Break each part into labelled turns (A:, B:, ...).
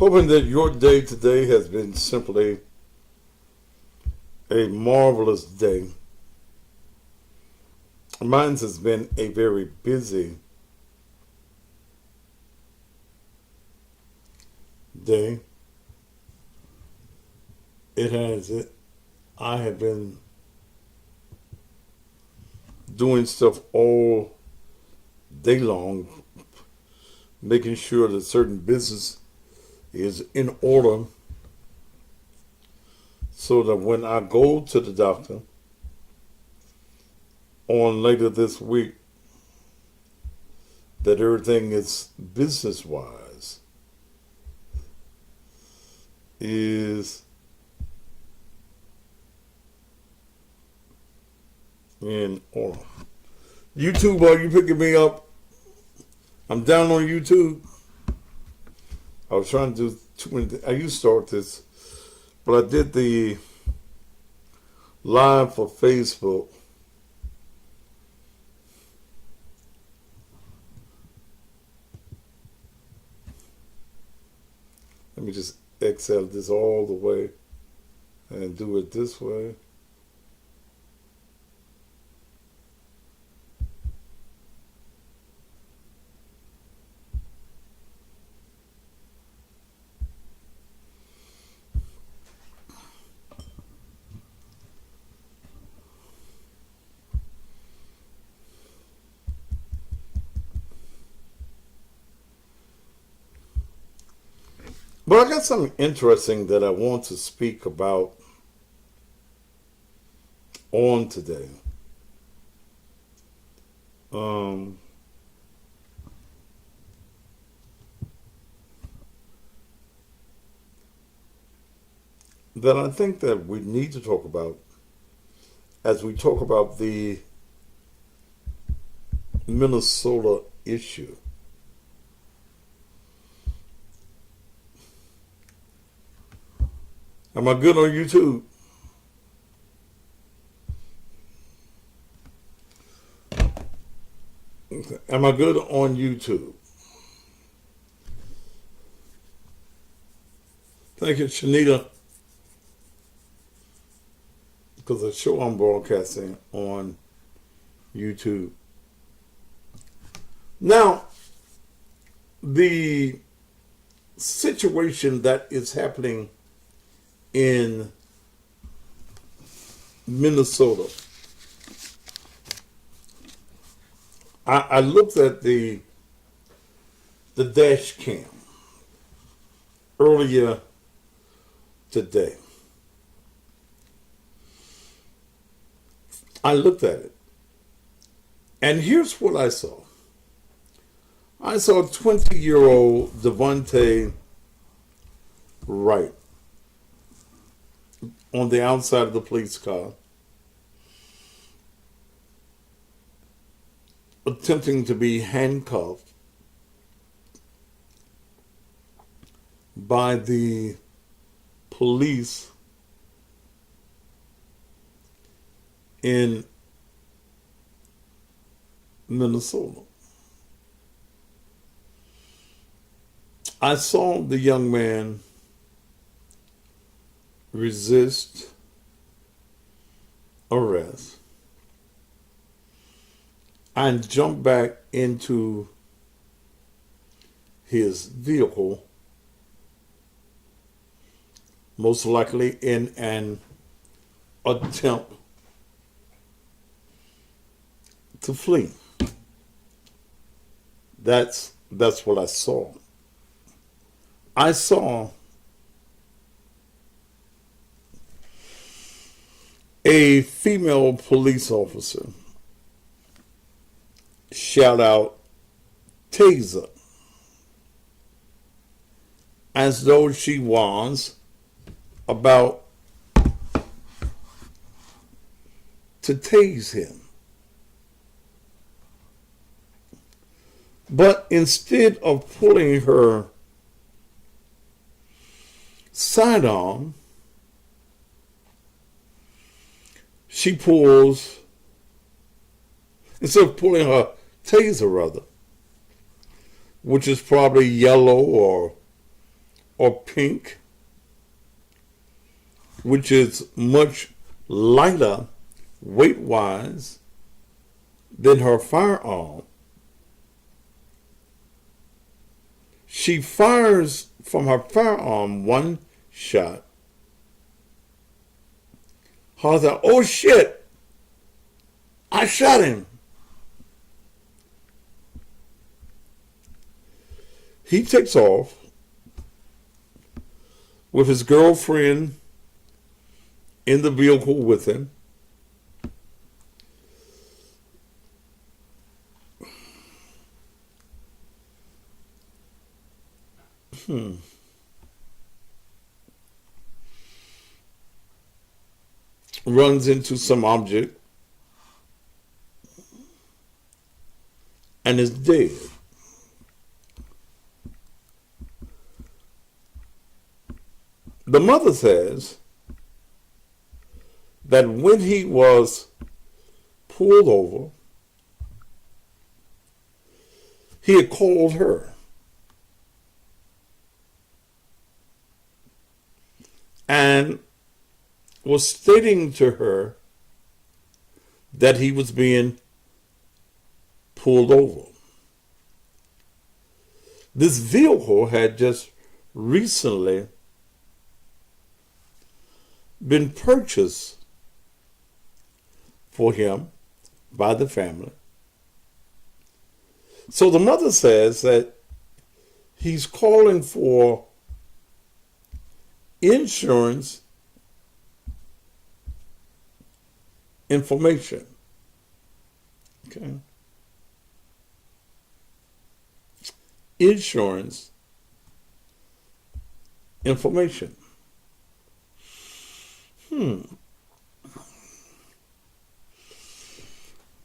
A: Hoping that your day today has been simply a marvelous day. Mine has been a very busy day. It has it. I have been doing stuff all day long, making sure that certain business is in order so that when I go to the doctor on later this week, that everything is business wise is in order. YouTube, are you picking me up? I'm down on YouTube. I was trying to do too many things. I used to start this, but I did the live for Facebook. Let me just exhale this all the way and do it this way. But I got something interesting that I want to speak about on today. That I think that we need to talk about as we talk about the Minnesota issue. Am I good on YouTube? Am I good on YouTube? Thank you, Shanita, because the show I'm broadcasting on YouTube. Now, the situation that is happening in Minnesota. I looked at the dash cam earlier today. I looked at it. And here's what I saw. I saw 20-year-old Devontae Wright on the outside of the police car, attempting to be handcuffed by the police in Minnesota. I saw the young man resist arrest and jump back into his vehicle, most likely in an attempt to flee. That's what I saw. I saw a female police officer shout out "Taser" as though she was about to tase him. But instead of pulling her sidearm, she pulls, instead of pulling her taser, rather, which is probably yellow or pink, which is much lighter weight-wise than her firearm. She fires from her firearm one shot. Hollers out, "Oh shit, I shot him." He takes off with his girlfriend in the vehicle with him. Runs into some object and is dead. The mother says that when he was pulled over, he had called her and was stating to her that he was being pulled over. This vehicle had just recently been purchased for him by the family. So the mother says that he's calling for insurance information. Okay. Insurance information.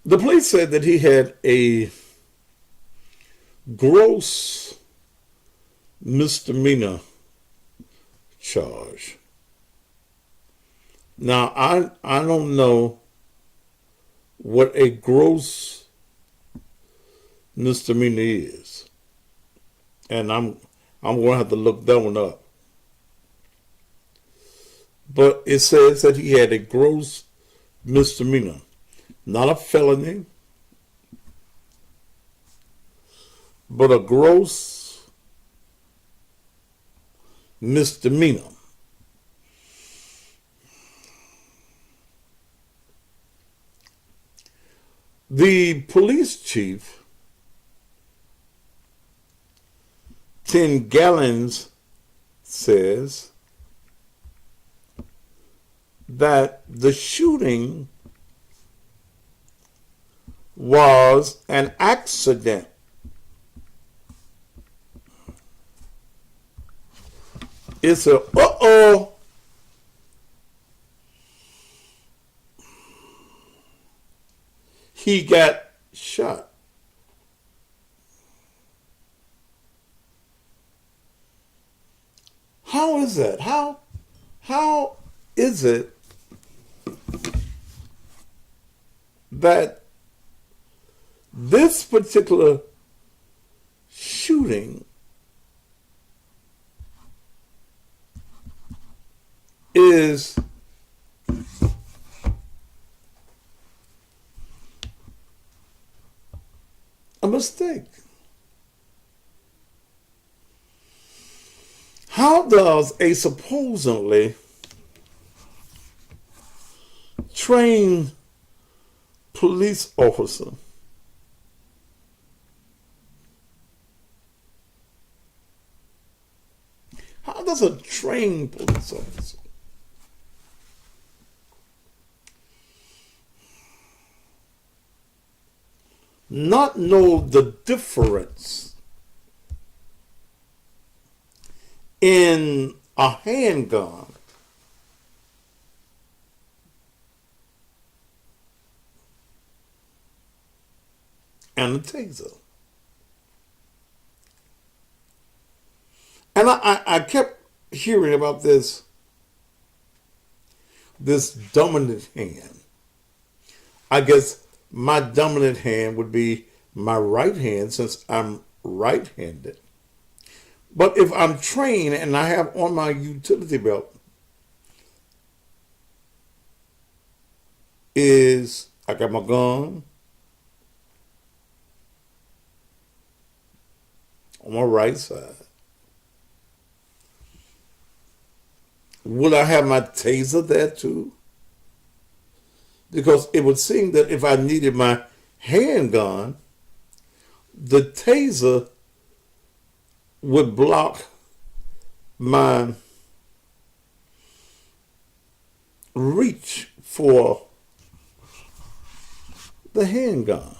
A: The police said that he had a gross misdemeanor charge. Now, I don't know what a gross misdemeanor is, and I'm going to have to look that one up. But it says that he had a gross misdemeanor, not a felony, but a gross misdemeanor. The police chief, Tim Gallons, says that the shooting was an accident. It's a uh-oh. He got shot. How is that? How is it that this particular shooting is a mistake? How does a supposedly trained police officer how does a trained police officer not know the difference in a handgun and a taser? And I kept hearing about this dominant hand. I guess my dominant hand would be my right hand since I'm right-handed. But if I'm trained and I have on my utility belt, is I got my gun on my right side. Will I have my taser there too? Because it would seem that if I needed my handgun, the taser would block my reach for the handgun.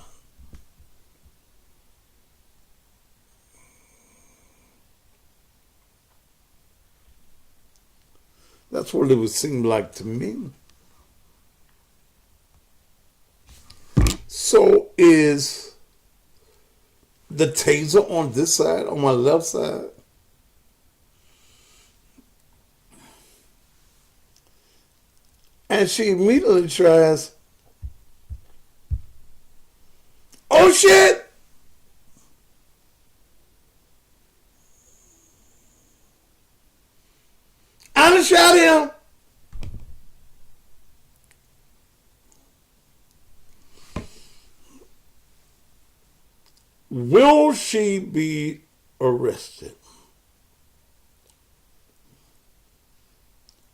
A: That's what it would seem like to me. So is the taser on this side, on my left side? And she immediately tries, oh shit! I done shot him. Will she be arrested?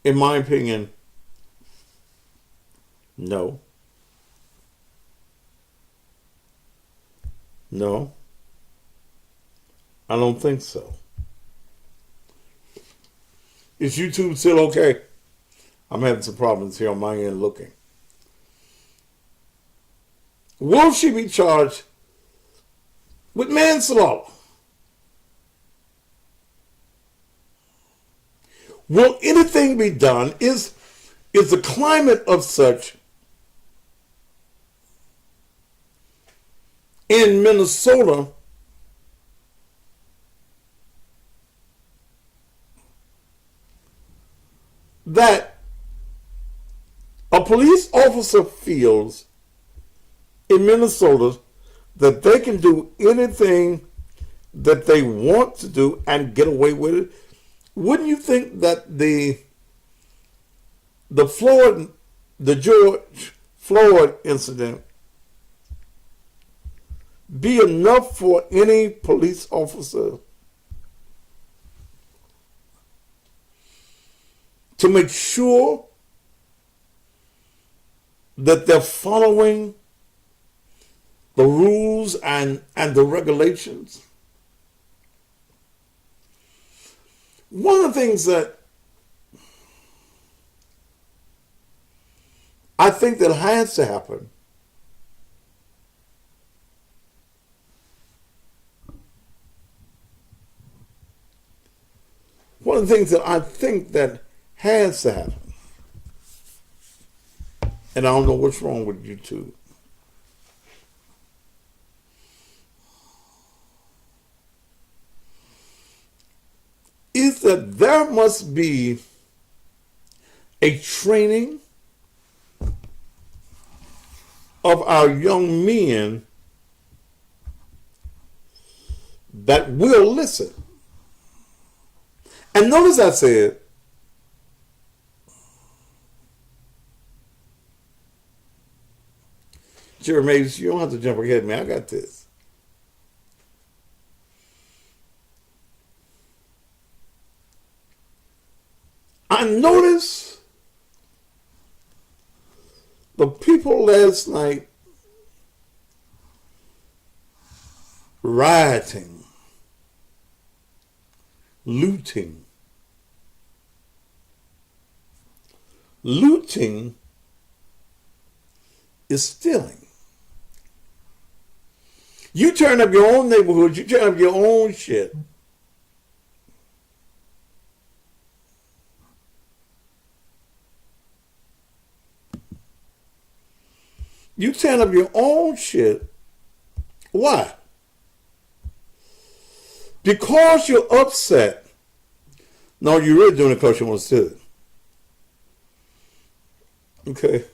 A: In my opinion, no. No. I don't think so. Is YouTube still okay? I'm having some problems here on my end looking. Will she be charged with manslaughter? Will anything be done? Is the climate of such in Minnesota that a police officer feels in Minnesota that they can do anything that they want to do and get away with it? Wouldn't you think that the George Floyd incident be enough for any police officer to make sure that they're following the rules and the regulations? One of the things that I think that has to happen one of the things that I think that has to happen, and I don't know what's wrong with YouTube, is that there must be a training of our young men that will listen. And notice I said, Jeremy, you don't have to jump ahead of me. I got this. I noticed the people last night rioting, looting. Looting is stealing. You turn up your own neighborhood, you turn up your own shit. You turn up your own shit. Why? Because you're upset. No, you're really doing it because you want to steal it. Okay.